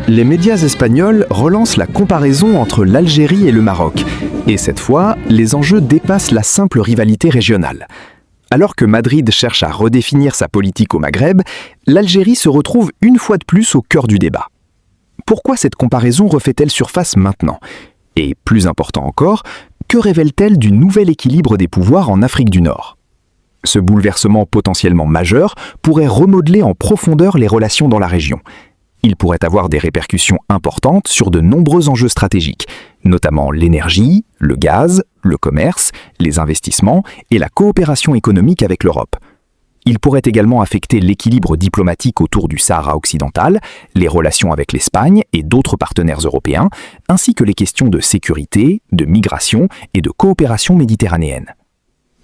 Les médias espagnols relancent la comparaison entre l'Algérie et le Maroc. Et cette fois, les enjeux dépassent la simple rivalité régionale. Alors que Madrid cherche à redéfinir sa politique au Maghreb, l'Algérie se retrouve une fois de plus au cœur du débat. Pourquoi cette comparaison refait-elle surface maintenant? Et plus important encore, que révèle-t-elle du nouvel équilibre des pouvoirs en Afrique du Nord? Ce bouleversement potentiellement majeur pourrait remodeler en profondeur les relations dans la région. Il pourrait avoir des répercussions importantes sur de nombreux enjeux stratégiques, notamment l'énergie, le gaz, le commerce, les investissements et la coopération économique avec l'Europe. Il pourrait également affecter l'équilibre diplomatique autour du Sahara occidental, les relations avec l'Espagne et d'autres partenaires européens, ainsi que les questions de sécurité, de migration et de coopération méditerranéenne.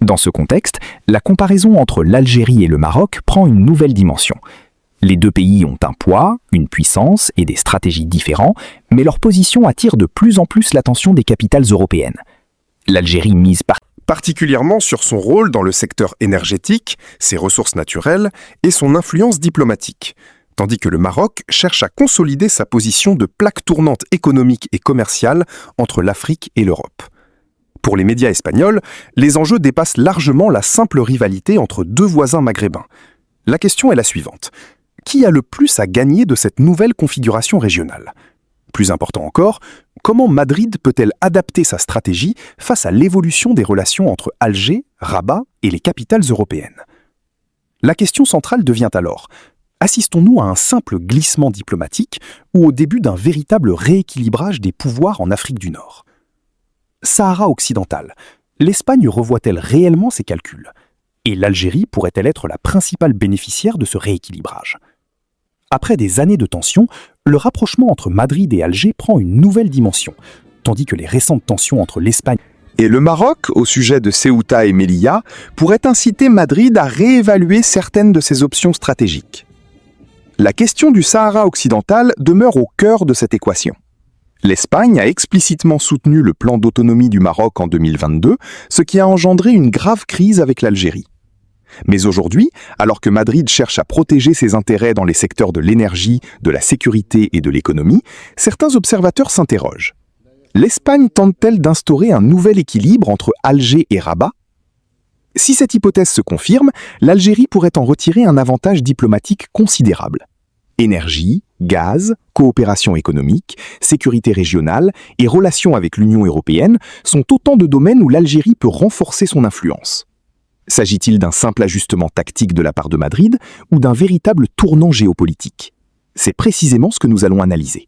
Dans ce contexte, la comparaison entre l'Algérie et le Maroc prend une nouvelle dimension. Les deux pays ont un poids, une puissance et des stratégies différents, mais leur position attire de plus en plus l'attention des capitales européennes. L'Algérie mise particulièrement sur son rôle dans le secteur énergétique, ses ressources naturelles et son influence diplomatique, tandis que le Maroc cherche à consolider sa position de plaque tournante économique et commerciale entre l'Afrique et l'Europe. Pour les médias espagnols, les enjeux dépassent largement la simple rivalité entre deux voisins maghrébins. La question est la suivante. Qui a le plus à gagner de cette nouvelle configuration régionale? Plus important encore, comment Madrid peut-elle adapter sa stratégie face à l'évolution des relations entre Alger, Rabat et les capitales européennes? La question centrale devient alors, assistons-nous à un simple glissement diplomatique ou au début d'un véritable rééquilibrage des pouvoirs en Afrique du Nord? Sahara occidental, l'Espagne revoit-elle réellement ses calculs? Et l'Algérie pourrait-elle être la principale bénéficiaire de ce rééquilibrage? Après des années de tensions, le rapprochement entre Madrid et Alger prend une nouvelle dimension, tandis que les récentes tensions entre l'Espagne et le Maroc, au sujet de Ceuta et Melilla, pourraient inciter Madrid à réévaluer certaines de ses options stratégiques. La question du Sahara occidental demeure au cœur de cette équation. L'Espagne a explicitement soutenu le plan d'autonomie du Maroc en 2022, ce qui a engendré une grave crise avec l'Algérie. Mais aujourd'hui, alors que Madrid cherche à protéger ses intérêts dans les secteurs de l'énergie, de la sécurité et de l'économie, certains observateurs s'interrogent. L'Espagne tente-t-elle d'instaurer un nouvel équilibre entre Alger et Rabat? Si cette hypothèse se confirme, l'Algérie pourrait en retirer un avantage diplomatique considérable. Énergie, gaz, coopération économique, sécurité régionale et relations avec l'Union européenne sont autant de domaines où l'Algérie peut renforcer son influence. S'agit-il d'un simple ajustement tactique de la part de Madrid ou d'un véritable tournant géopolitique? C'est précisément ce que nous allons analyser.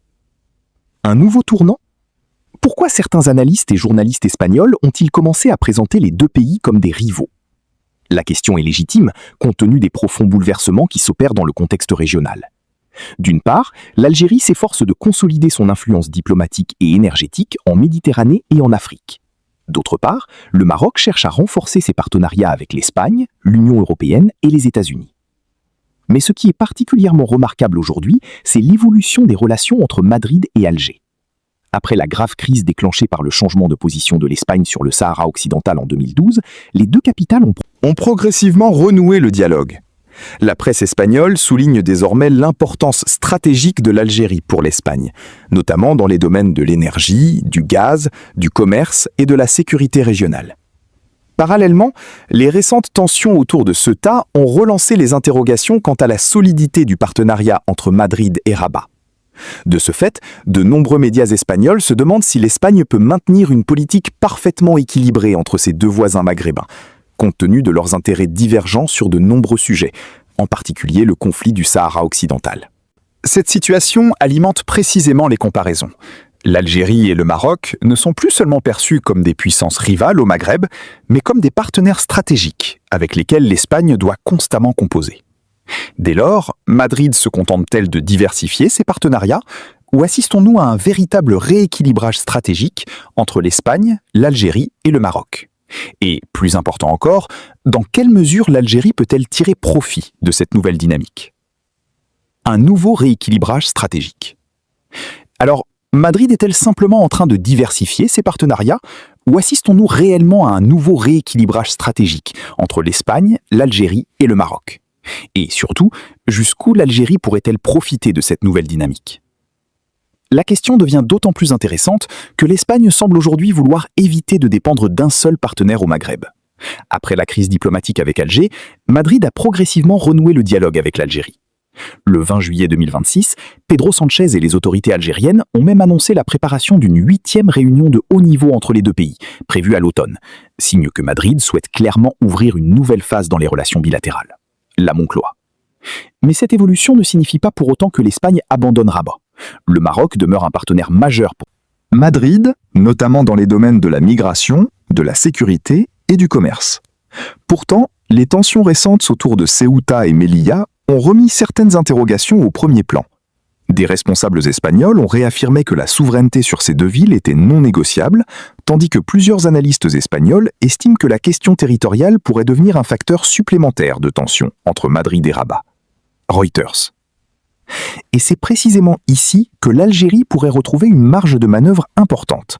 Un nouveau tournant? Pourquoi certains analystes et journalistes espagnols ont-ils commencé à présenter les deux pays comme des rivaux? La question est légitime, compte tenu des profonds bouleversements qui s'opèrent dans le contexte régional. D'une part, l'Algérie s'efforce de consolider son influence diplomatique et énergétique en Méditerranée et en Afrique. D'autre part, le Maroc cherche à renforcer ses partenariats avec l'Espagne, l'Union européenne et les États-Unis. Mais ce qui est particulièrement remarquable aujourd'hui, c'est l'évolution des relations entre Madrid et Alger. Après la grave crise déclenchée par le changement de position de l'Espagne sur le Sahara occidental en 2012, les deux capitales ont progressivement renoué le dialogue. La presse espagnole souligne désormais l'importance stratégique de l'Algérie pour l'Espagne, notamment dans les domaines de l'énergie, du gaz, du commerce et de la sécurité régionale. Parallèlement, les récentes tensions autour de Ceuta ont relancé les interrogations quant à la solidité du partenariat entre Madrid et Rabat. De ce fait, de nombreux médias espagnols se demandent si l'Espagne peut maintenir une politique parfaitement équilibrée entre ses deux voisins maghrébins, compte tenu de leurs intérêts divergents sur de nombreux sujets, en particulier le conflit du Sahara occidental. Cette situation alimente précisément les comparaisons. L'Algérie et le Maroc ne sont plus seulement perçus comme des puissances rivales au Maghreb, mais comme des partenaires stratégiques avec lesquels l'Espagne doit constamment composer. Dès lors, Madrid se contente-t-elle de diversifier ses partenariats ou assistons-nous à un véritable rééquilibrage stratégique entre l'Espagne, l'Algérie et le Maroc? Et, plus important encore, dans quelle mesure l'Algérie peut-elle tirer profit de cette nouvelle dynamique? Un nouveau rééquilibrage stratégique. Alors, Madrid est-elle simplement en train de diversifier ses partenariats ou assistons-nous réellement à un nouveau rééquilibrage stratégique entre l'Espagne, l'Algérie et le Maroc? Et surtout, jusqu'où l'Algérie pourrait-elle profiter de cette nouvelle dynamique? La question devient d'autant plus intéressante que l'Espagne semble aujourd'hui vouloir éviter de dépendre d'un seul partenaire au Maghreb. Après la crise diplomatique avec Alger, Madrid a progressivement renoué le dialogue avec l'Algérie. Le 20 juillet 2026, Pedro Sánchez et les autorités algériennes ont même annoncé la préparation d'une 8e réunion de haut niveau entre les deux pays, prévue à l'automne, signe que Madrid souhaite clairement ouvrir une nouvelle phase dans les relations bilatérales, la Moncloa. Mais cette évolution ne signifie pas pour autant que l'Espagne abandonne Rabat. Le Maroc demeure un partenaire majeur pour Madrid, notamment dans les domaines de la migration, de la sécurité et du commerce. Pourtant, les tensions récentes autour de Ceuta et Melilla ont remis certaines interrogations au premier plan. Des responsables espagnols ont réaffirmé que la souveraineté sur ces deux villes était non négociable, tandis que plusieurs analystes espagnols estiment que la question territoriale pourrait devenir un facteur supplémentaire de tension entre Madrid et Rabat. Reuters. Et c'est précisément ici que l'Algérie pourrait retrouver une marge de manœuvre importante.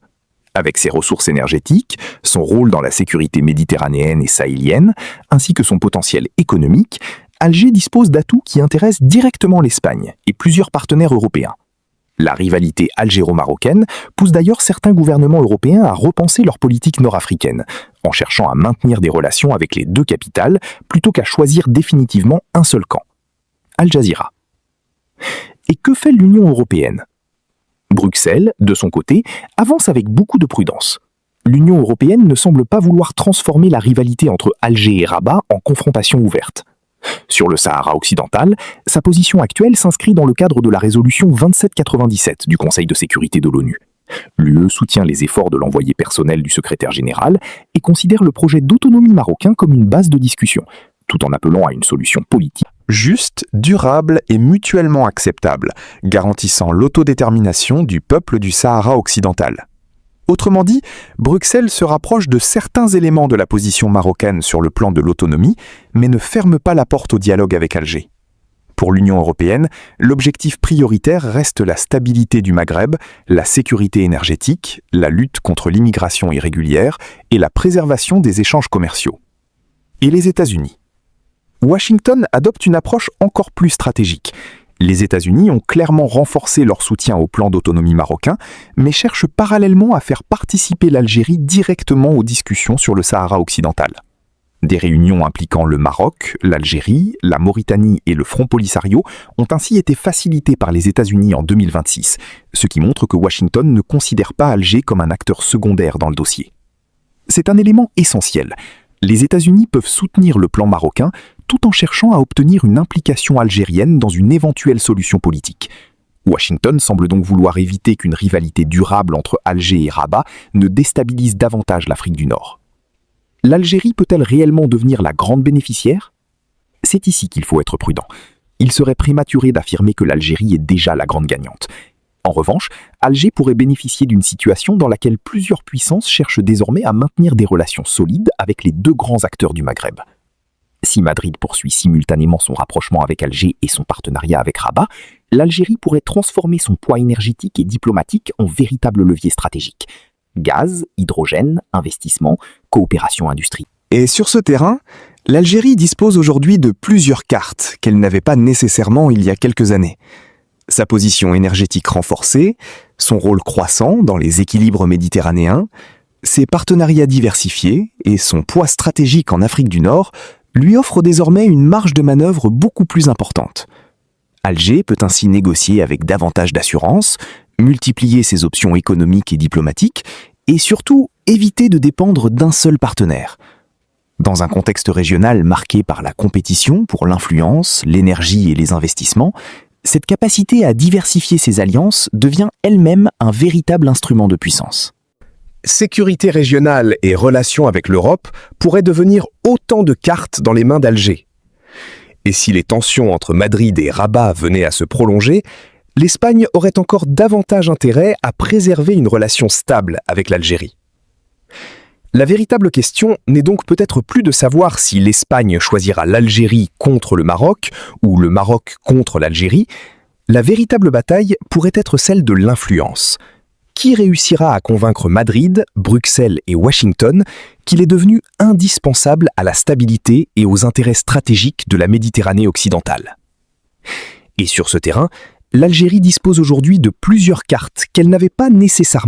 Avec ses ressources énergétiques, son rôle dans la sécurité méditerranéenne et sahélienne, ainsi que son potentiel économique, Alger dispose d'atouts qui intéressent directement l'Espagne et plusieurs partenaires européens. La rivalité algéro-marocaine pousse d'ailleurs certains gouvernements européens à repenser leur politique nord-africaine, en cherchant à maintenir des relations avec les deux capitales plutôt qu'à choisir définitivement un seul camp. Al Jazeera. Et que fait l'Union européenne ? Bruxelles, de son côté, avance avec beaucoup de prudence. L'Union européenne ne semble pas vouloir transformer la rivalité entre Alger et Rabat en confrontation ouverte. Sur le Sahara occidental, sa position actuelle s'inscrit dans le cadre de la résolution 2797 du Conseil de sécurité de l'ONU. L'UE soutient les efforts de l'envoyé personnel du secrétaire général et considère le projet d'autonomie marocain comme une base de discussion, tout en appelant à une solution politique juste, durable et mutuellement acceptable, garantissant l'autodétermination du peuple du Sahara occidental. Autrement dit, Bruxelles se rapproche de certains éléments de la position marocaine sur le plan de l'autonomie, mais ne ferme pas la porte au dialogue avec Alger. Pour l'Union européenne, l'objectif prioritaire reste la stabilité du Maghreb, la sécurité énergétique, la lutte contre l'immigration irrégulière et la préservation des échanges commerciaux. Et les États-Unis ? Washington adopte une approche encore plus stratégique. Les États-Unis ont clairement renforcé leur soutien au plan d'autonomie marocain, mais cherchent parallèlement à faire participer l'Algérie directement aux discussions sur le Sahara occidental. Des réunions impliquant le Maroc, l'Algérie, la Mauritanie et le Front Polisario ont ainsi été facilitées par les États-Unis en 2026, ce qui montre que Washington ne considère pas Alger comme un acteur secondaire dans le dossier. C'est un élément essentiel. Les États-Unis peuvent soutenir le plan marocain tout en cherchant à obtenir une implication algérienne dans une éventuelle solution politique. Washington semble donc vouloir éviter qu'une rivalité durable entre Alger et Rabat ne déstabilise davantage l'Afrique du Nord. L'Algérie peut-elle réellement devenir la grande bénéficiaire ? C'est ici qu'il faut être prudent. Il serait prématuré d'affirmer que l'Algérie est déjà la grande gagnante. En revanche, Alger pourrait bénéficier d'une situation dans laquelle plusieurs puissances cherchent désormais à maintenir des relations solides avec les deux grands acteurs du Maghreb. Si Madrid poursuit simultanément son rapprochement avec Alger et son partenariat avec Rabat, l'Algérie pourrait transformer son poids énergétique et diplomatique en véritable levier stratégique. Gaz, hydrogène, investissement, coopération industrielle. Et sur ce terrain, l'Algérie dispose aujourd'hui de plusieurs cartes qu'elle n'avait pas nécessairement il y a quelques années. Sa position énergétique renforcée, son rôle croissant dans les équilibres méditerranéens, ses partenariats diversifiés et son poids stratégique en Afrique du Nord lui offrent désormais une marge de manœuvre beaucoup plus importante. Alger peut ainsi négocier avec davantage d'assurance, multiplier ses options économiques et diplomatiques, et surtout éviter de dépendre d'un seul partenaire. Dans un contexte régional marqué par la compétition pour l'influence, l'énergie et les investissements, cette capacité à diversifier ses alliances devient elle-même un véritable instrument de puissance. Sécurité régionale et relations avec l'Europe pourraient devenir autant de cartes dans les mains d'Alger. Et si les tensions entre Madrid et Rabat venaient à se prolonger, l'Espagne aurait encore davantage intérêt à préserver une relation stable avec l'Algérie. La véritable question n'est donc peut-être plus de savoir si l'Espagne choisira l'Algérie contre le Maroc ou le Maroc contre l'Algérie. La véritable bataille pourrait être celle de l'influence. Qui réussira à convaincre Madrid, Bruxelles et Washington qu'il est devenu indispensable à la stabilité et aux intérêts stratégiques de la Méditerranée occidentale ? Et sur ce terrain, l'Algérie dispose aujourd'hui de plusieurs cartes qu'elle n'avait pas nécessairement